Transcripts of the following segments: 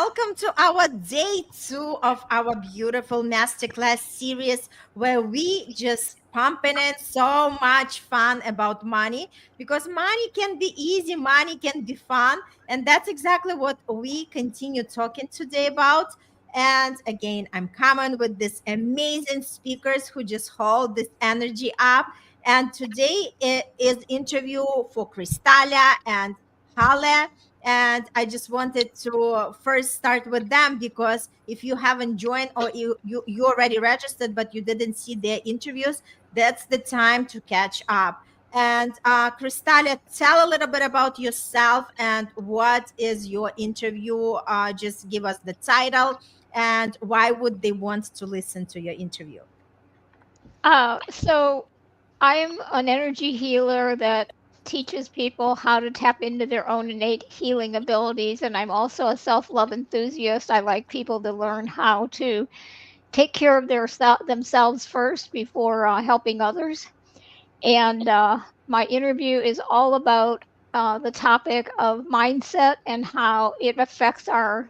welcome to our day 2 of our beautiful masterclass series where we just pumping in so much fun about money because money can be easy, money can be fun, and that's exactly what we continue talking today about. And again, I'm coming with this amazing speakers who just hold this energy up. And today it is interview for Krystalya and Haleh, and I just wanted to first start with them because if you haven't joined or you already registered but you didn't see their interviews, that's the time to catch up. And Krystalya, tell a little bit about yourself and what is your interview. Just give us the title and why would they want to listen to your interview. So I'm an energy healer that teaches people how to tap into their own innate healing abilities. And I'm also a self love enthusiast. I like people to learn how to take care of themselves first before helping others. And my interview is all about the topic of mindset and how it affects our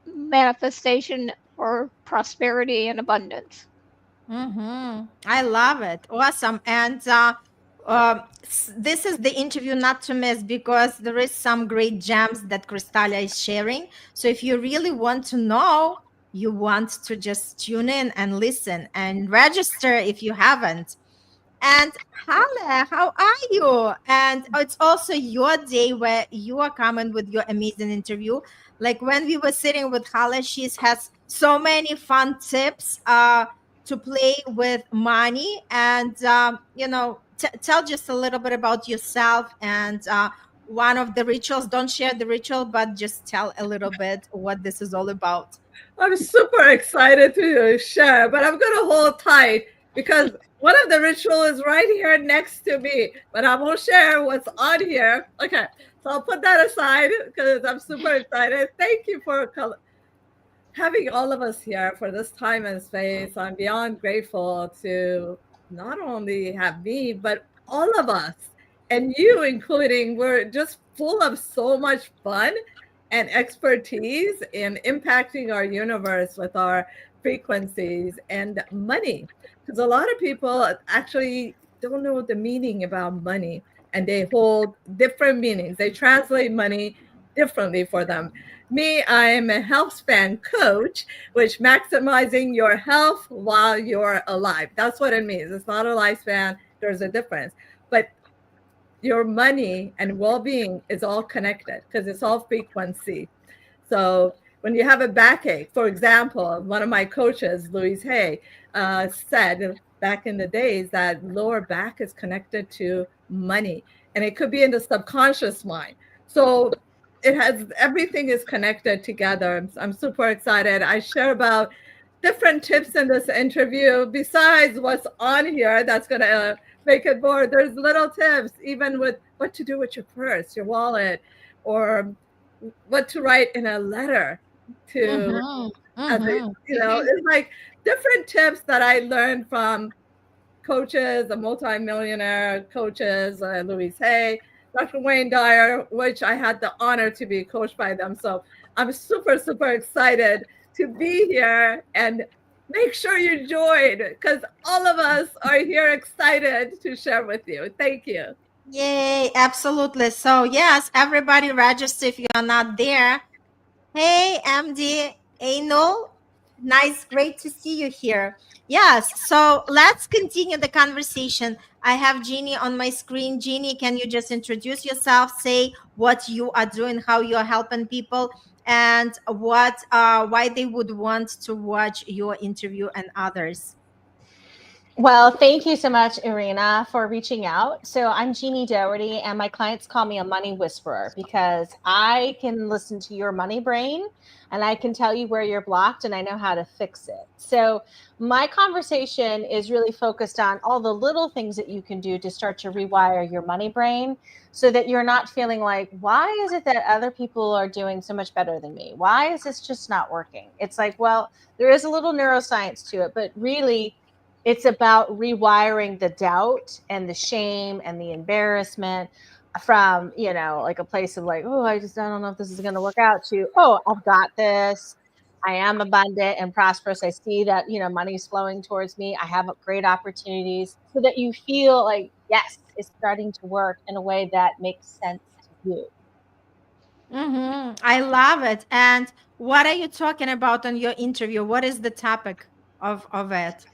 manifestation for prosperity and abundance. I love it. Awesome. And this is the interview not to miss because there is some great gems that Krystalya is sharing. So if you really want to know, you want to just tune in and listen and register if you haven't. And Haleh, how are you? And it's also your day where you are coming with your amazing interview. Like when we were sitting with Haleh, she has so many fun tips to play with money. And, tell just a little bit about yourself and one of the rituals. Don't share the ritual, but just tell a little bit what this is all about. I'm super excited to share, but I'm going to hold tight because one of the ritual is right here next to me, but I won't share what's on here. Okay, so I'll put that aside because I'm super excited. Thank you for having all of us here for this time and space. I'm beyond grateful to not only have me, but all of us and you including. We're just full of so much fun and expertise in impacting our universe with our frequencies and money. Because a lot of people actually don't know the meaning about money and they hold different meanings. They translate money differently for them. Me, I'm a health span coach, which maximizing your health while you're alive. That's what it means. It's not a lifespan. There's a difference. But your money and well-being is all connected because it's all frequency. So when you have a backache, for example, one of my coaches, Louise Hay, said back in the days that lower back is connected to money, and it could be in the subconscious mind. So it has, everything is connected together. I'm super excited. I share about different tips in this interview besides what's on here that's going to make it more. There's little tips, even with what to do with your purse, your wallet, or what to write in a letter to, it's like different tips that I learned from coaches, the multimillionaire coaches, Louise Hay, Dr. Wayne Dyer, which I had the honor to be coached by them. So I'm super, super excited to be here, and make sure you join because all of us are here excited to share with you. Thank you. Yay, absolutely. So, yes, everybody register if you're not there. Hey, MD Anil. Nice, great to see you here. Yes, so let's continue the conversation. I have Jeannie on my screen. Jeannie, can you just introduce yourself, say what you are doing, how you are helping people, and why they would want to watch your interview and others? Well, thank you so much, Irina, for reaching out. So I'm Jeannie Dougherty, and my clients call me a money whisperer because I can listen to your money brain and I can tell you where you're blocked and I know how to fix it. So my conversation is really focused on all the little things that you can do to start to rewire your money brain so that you're not feeling like, why is it that other people are doing so much better than me? Why is this just not working? It's like, well, there is a little neuroscience to it, but really, it's about rewiring the doubt and the shame and the embarrassment from, like a place of like, oh, I don't know if this is going to work out, to, oh, I've got this. I am abundant and prosperous. I see that, money's flowing towards me. I have great opportunities, so that you feel like, yes, it's starting to work in a way that makes sense to you. I love it. And what are you talking about on your interview? What is the topic of it?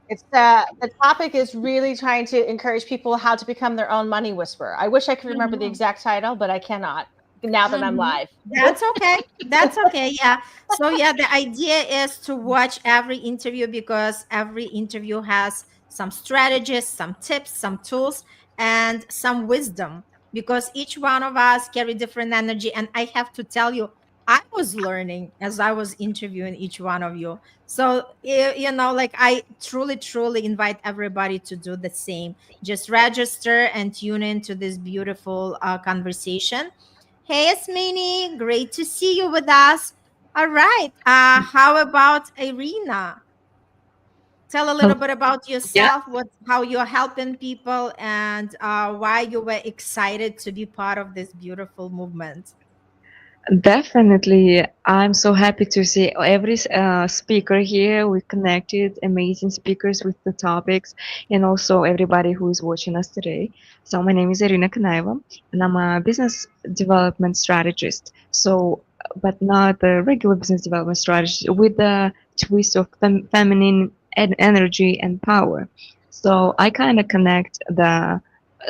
It's the topic is really trying to encourage people how to become their own money whisperer. I wish I could remember the Mhm. exact title, but I cannot now that I'm Mhm. live. That's okay. That's okay. Yeah. So yeah, the idea is to watch every interview, because every interview has some strategies, some tips, some tools, and some wisdom. Because each one of us carry different energy, and I have to tell you, I was learning as I was interviewing each one of you. So like, I truly, truly invite everybody to do the same. Just register and tune into this beautiful conversation. Hey, Yasmini, great to see you with us. All right. How about Irina? Tell a little Um, bit about yeah, yourself, how you're helping people, and why you were excited to be part of this beautiful movement. definitely. I'm so happy to see every speaker here. We connected amazing speakers with the topics, and also everybody who is watching us today. So my name is Irina Kanaeva, and I'm a business development strategist. So, but not a regular business development strategist, with the twist of feminine energy and power. So I kind of connect the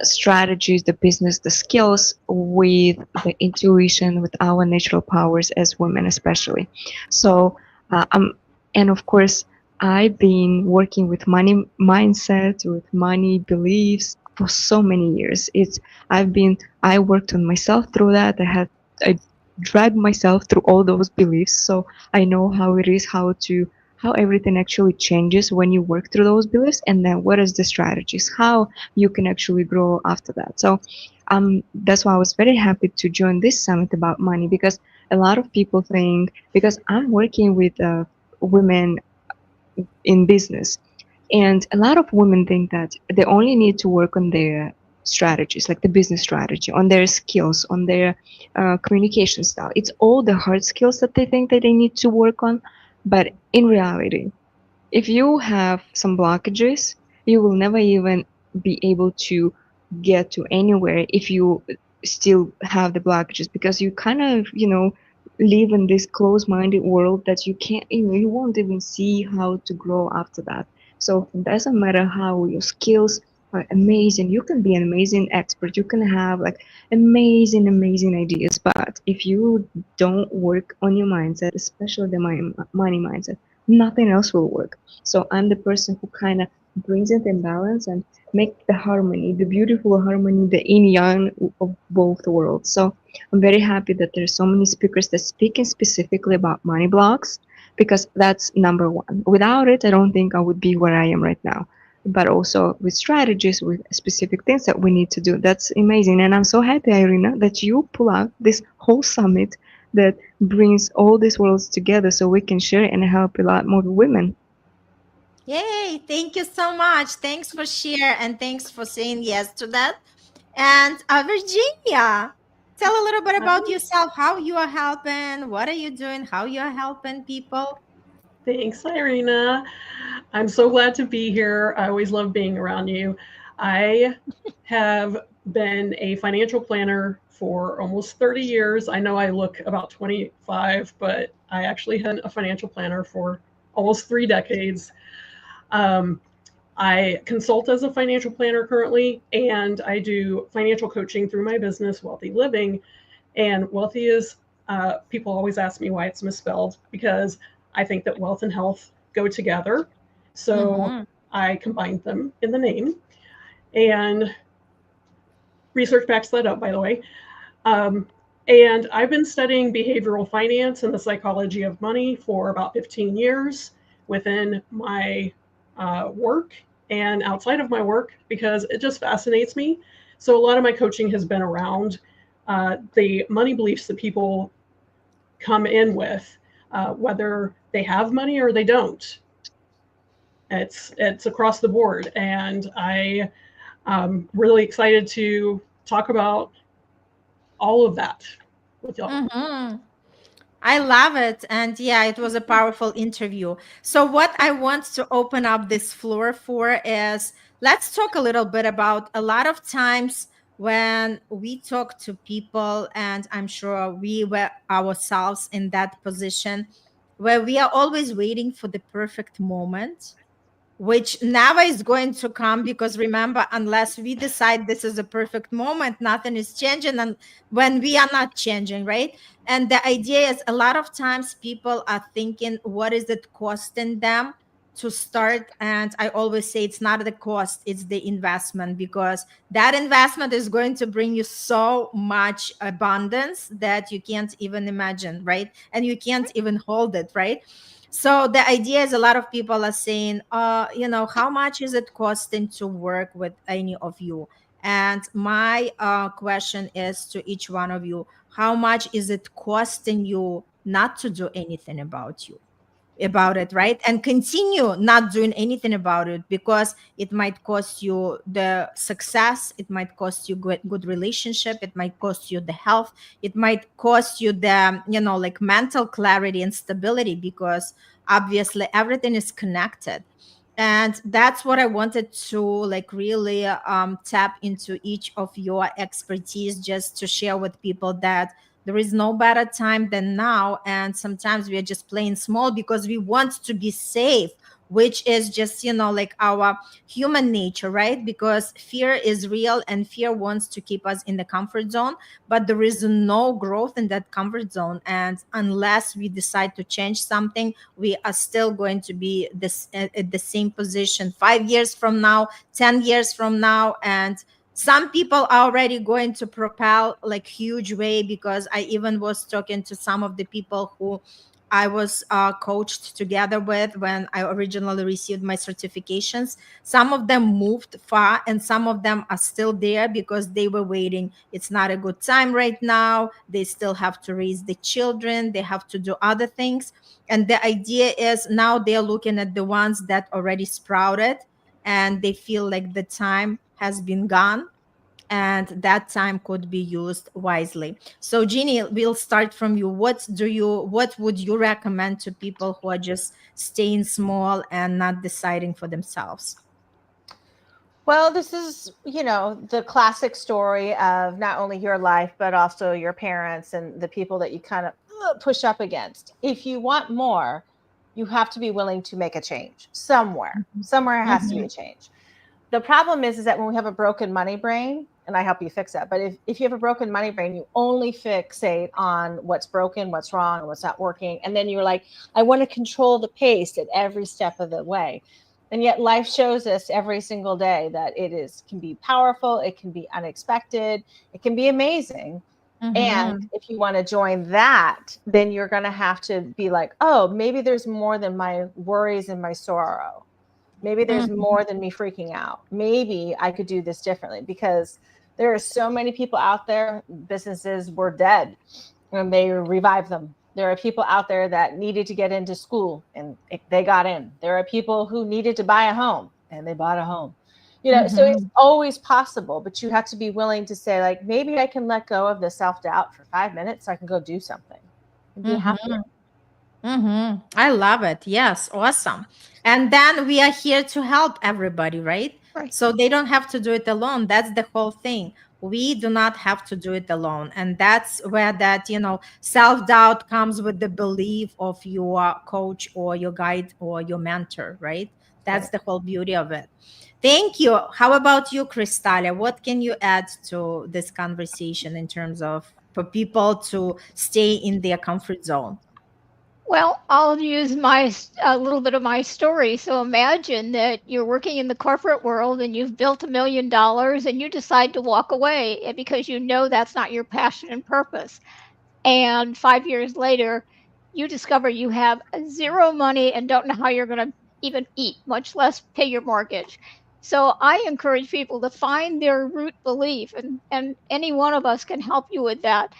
strategies, the business, the skills with the intuition, with our natural powers as women, especially. So, and of course, I've been working with money mindset, with money beliefs for so many years. I worked on myself through that. I dragged myself through all those beliefs. So I know how it is, how everything actually changes when you work through those beliefs, and then what is the strategies, how you can actually grow after that. So that's why I was very happy to join this summit about money, because a lot of people think, because I'm working with women in business, and a lot of women think that they only need to work on their strategies, like the business strategy, on their skills, on their communication style. It's all the hard skills that they think that they need to work on. But in reality, if you have some blockages, you will never even be able to get to anywhere if you still have the blockages, because you kind of, live in this closed-minded world that you can't, you won't even see how to grow after that. So it doesn't matter how your skills are amazing. You can be an amazing expert. You can have like amazing, amazing ideas. But if you don't work on your mindset, especially the money mindset, nothing else will work. So I'm the person who kind of brings it in balance and make the harmony, the beautiful harmony, the yin yang of both worlds. So I'm very happy that there's so many speakers that speaking specifically about money blocks, because that's number one. Without it, I don't think I would be where I am right now. But also with strategies, with specific things that we need to do. That's amazing. And I'm so happy, Irina, that you pull out this whole summit that brings all these worlds together so we can share and help a lot more women. Yay! Thank you so much. Thanks for share, and thanks for saying yes to that. And Virginia, tell a little bit about yourself, how you are helping, what are you doing, how you are helping people. Thanks, Irina. I'm so glad to be here. I always love being around you. I have been a financial planner for almost 30 years. I know I look about 25, but I actually had a financial planner for almost 3 decades. Um, I consult as a financial planner currently, and I do financial coaching through my business, Wealthy Living. And wealthy is, people always ask me why it's misspelled, because I think that wealth and health go together. So Mm-hmm. I combined them in the name. And research backs that up, by the way. Um, and I've been studying behavioral finance and the psychology of money for about 15 years within my work and outside of my work, because it just fascinates me. So a lot of my coaching has been around the money beliefs that people come in with, whether they have money or they don't. It's across the board, and I I'm really excited to talk about all of that with y'all. Mhm. I love it. And yeah, it was a powerful interview. So, what I want to open up this floor for is, let's talk a little bit about a lot of times when we talk to people, and I'm sure we were ourselves in that position where we are always waiting for the perfect moment, which never is going to come, because remember, unless we decide this is a perfect moment, nothing is changing, and when we are not changing, right? And the idea is, a lot of times people are thinking, what is it costing them to start? And I always say, it's not the cost, it's the investment, because that investment is going to bring you so much abundance that you can't even imagine, right? And you can't even hold it, right? So the idea is, a lot of people are saying, how much is it costing to work with any of you? And my question is to each one of you, how much is it costing you not to do anything about it, right? And continue not doing anything about it, because it might cost you the success, it might cost you good relationship, it might cost you the health, it might cost you the, like, mental clarity and stability, because obviously everything is connected. And that's what I wanted to, like, really tap into each of your expertise, just to share with people that there is no better time than now. And sometimes we are just playing small because we want to be safe, which is just, like, our human nature, right? Because fear is real, and fear wants to keep us in the comfort zone, but there is no growth in that comfort zone. And unless we decide to change something, we are still going to be at the same position 5 years from now, 10 years from now. And some people are already going to propel, like, huge way, because I even was talking to some of the people who I was coached together with when I originally received my certifications. Some of them moved far, and some of them are still there because they were waiting. It's not a good time right now. They still have to raise the children, they have to do other things. And the idea is, now they're looking at the ones that already sprouted, and they feel like the time has been gone, and that time could be used wisely. So, Jeannie, we'll start from you. What would you recommend to people who are just staying small and not deciding for themselves? Well, this is, the classic story of not only your life, but also your parents and the people that you kind of push up against. If you want more, you have to be willing to make a change somewhere. Somewhere has to be a change. The problem is that when we have a broken money brain, and I help you fix that, but if you have a broken money brain, you only fixate on what's broken, what's wrong, and what's not working. And then you're like, I want to control the pace at every step of the way. And yet life shows us every single day that can be powerful, it can be unexpected, it can be amazing. And if you want to join that, then you're going to have to be like, oh, maybe there's more than my worries and my sorrow. Maybe there's more than me freaking out. Maybe I could do this differently, because there are so many people out there, businesses were dead and they revived them. There are people out there that needed to get into school and they got in. There are people who needed to buy a home and they bought a home. So it's always possible, but you have to be willing to say, like, maybe I can let go of the self-doubt for 5 minutes so I can go do something and be happy. I love it. Yes, awesome. And then we are here to help everybody, right? Right. So they don't have to do it alone. That's the whole thing. We do not have to do it alone. And that's where that, self-doubt comes with the belief of your coach or your guide or your mentor, right? That's the whole beauty of it. Thank you. How about you, Krystalya? What can you add to this conversation in terms of for people to stay in their comfort zone? Well, I'll use a little bit of my story. So imagine that you're working in the corporate world and you've built $1 million and you decide to walk away because you know that's not your passion and purpose. And 5 years later, you discover you have zero money and don't know how you're going to even eat, much less pay your mortgage. So I encourage people to find their root belief, and any one of us can help you with that.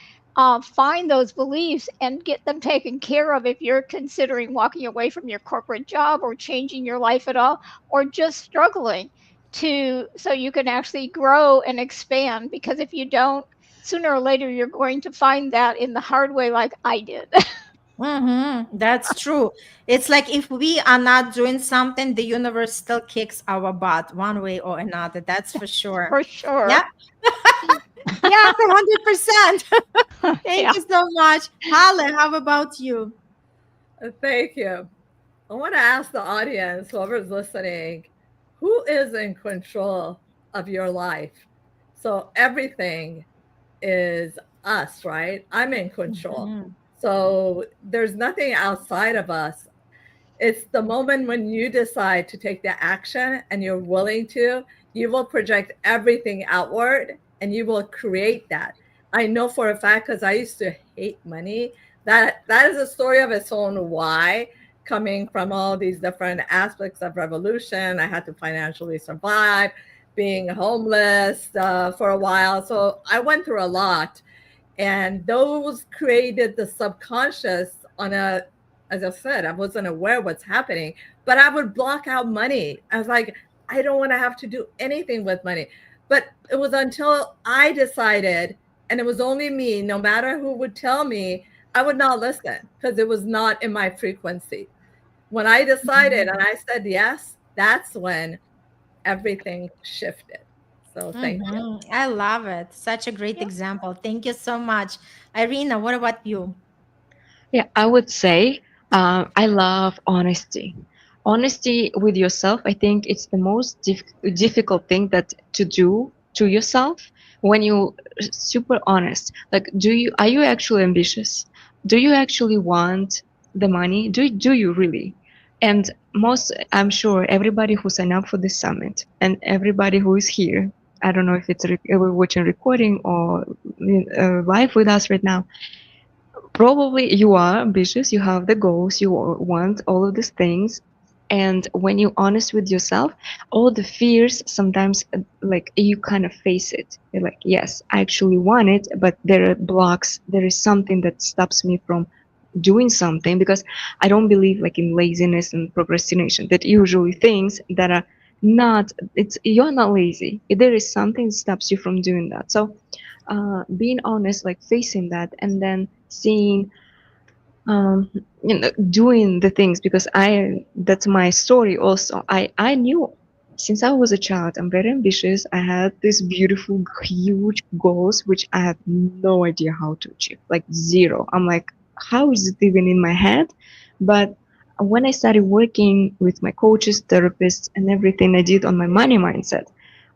Find those beliefs and get them taken care of if you're considering walking away from your corporate job or changing your life at all, or just struggling so you can actually grow and expand, because if you don't, sooner or later you're going to find that in the hard way, like I did. That's true. It's like if we are not doing something, the universe still kicks our butt one way or another. That's for sure. For Yeah. sure. Yes, 100%. Thank Yeah. you so much. Haleh, how about you? Thank you. I want to ask the audience, whoever's listening, who is in control of your life? So everything is us, right? I'm in control. Mhm. So there's nothing outside of us. It's the moment when you decide to take the action and you're willing to, you will project everything outward and you will create that. I know for a fact, because I used to hate money, that is a story of its own why, coming from all these different aspects of revolution. I had to financially survive, being homeless for a while. So I went through a lot. And those created the subconscious on a, as I said, I wasn't aware what's happening, but I would block out money. I was like, I don't want to have to do anything with money. But it was until I decided, and it was only me, no matter who would tell me, I would not listen because it was not in my frequency. When I decided and I said yes, that's when everything shifted. So thank you. I love it. Such a great Yeah. example. Thank you so much. Irina, what about you? Yeah, I would say I love honesty. Honesty with yourself, I think it's the most difficult thing that to do to yourself when you super honest. Like, are you actually ambitious? Do you actually want the money? Do you really? And most, I'm sure everybody who signed up for this summit and everybody who is here, I don't know if it's we're watching recording or live with us right now, probably you are ambitious, you have the goals, you want all of these things. And when you're honest with yourself, all the fears sometimes, like, you kind of face it. You're like, yes, I actually want it, but there are blocks. There is something that stops me from doing something, because I don't believe like in laziness and procrastination. That usually things that are not, it's, you're not lazy. There is something that stops you from doing that. So being honest, like facing that, and then seeing, um, doing the things, because that's my story also. I knew since I was a child, I'm very ambitious. I had these beautiful, huge goals, which I have no idea how to achieve, like zero. I'm like, how is it even in my head? But when I started working with my coaches, therapists, and everything I did on my money mindset,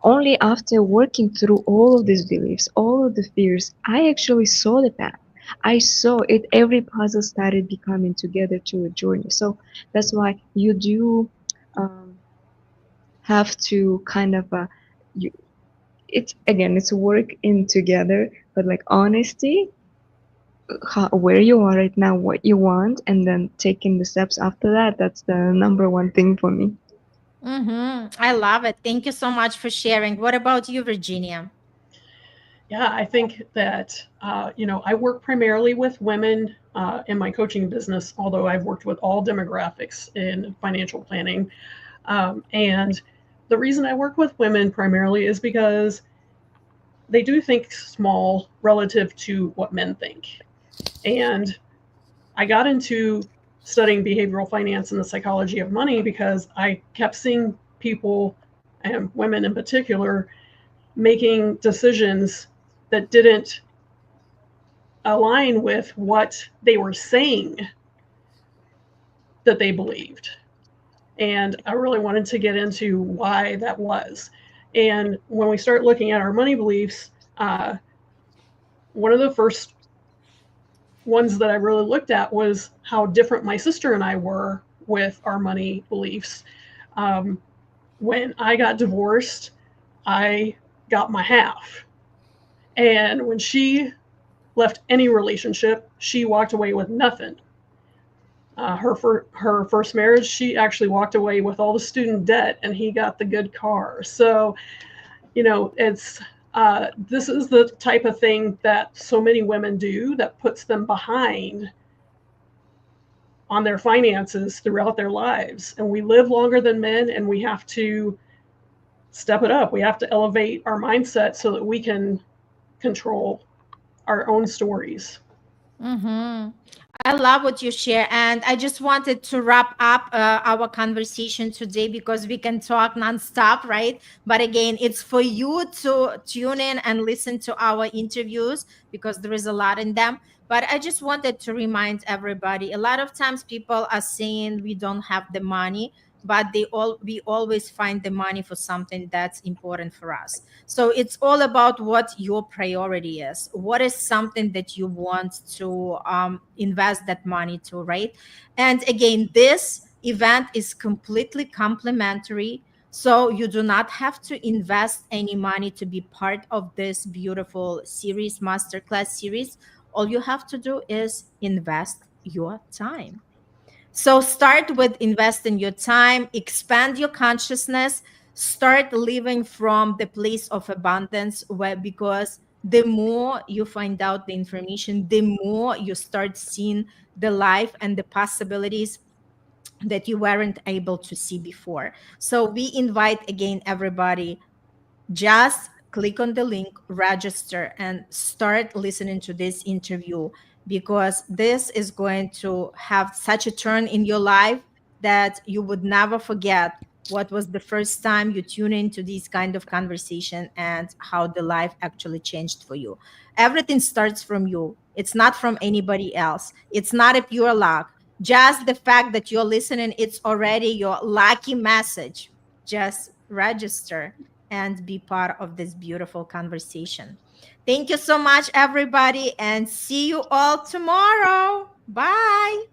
only after working through all of these beliefs, all of the fears, I actually saw the path. I saw it, every puzzle started becoming together to a journey. So that's why you do um, have to kind of, you, it's again, it's work in together, but like honesty, where you are right now, what you want, and then taking the steps after that. That's the number one thing for me. I love it. Thank you so much for sharing. What about you, Virginia? Yeah, I think that, I work primarily with women in my coaching business, although I've worked with all demographics in financial planning. And the reason I work with women primarily is because they do think small relative to what men think. And I got into studying behavioral finance and the psychology of money because I kept seeing people, and women in particular, making decisions that didn't align with what they were saying that they believed. And I really wanted to get into why that was. And when we start looking at our money beliefs, one of the first ones that I really looked at was how different my sister and I were with our money beliefs. Um, when I got divorced, I got my half. And when she left any relationship, she walked away with nothing. Her first marriage, she actually walked away with all the student debt, and he got the good car. So, it's this is the type of thing that so many women do that puts them behind on their finances throughout their lives. And we live longer than men, and we have to step it up. We have to elevate our mindset so that we can control our own stories. Mm-hmm. I love what you share. And I just wanted to wrap up our conversation today because we can talk nonstop, right? But again, it's for you to tune in and listen to our interviews because there is a lot in them. But I just wanted to remind everybody a lot of times people are saying we don't have the money, but we always find the money for something that's important for us. So it's all about what your priority is. What is something that you want to invest that money to, right? And again, this event is completely complimentary. So you do not have to invest any money to be part of this beautiful series, masterclass series. All you have to do is invest your time. So start with investing your time, expand your consciousness, start living from the place of abundance where because the more you find out the information, the more you start seeing the life and the possibilities that you weren't able to see before. So we invite again everybody, just click on the link, register, and start listening to this interview because this is going to have such a turn in your life that you would never forget what was the first time you tune into these kind of conversation and how the life actually changed for you. Everything starts from you. It's not from anybody else. It's not a pure luck. Just the fact that you're listening, it's already your lucky message. Just register and be part of this beautiful conversation. Thank you so much, everybody, and see you all tomorrow. Bye.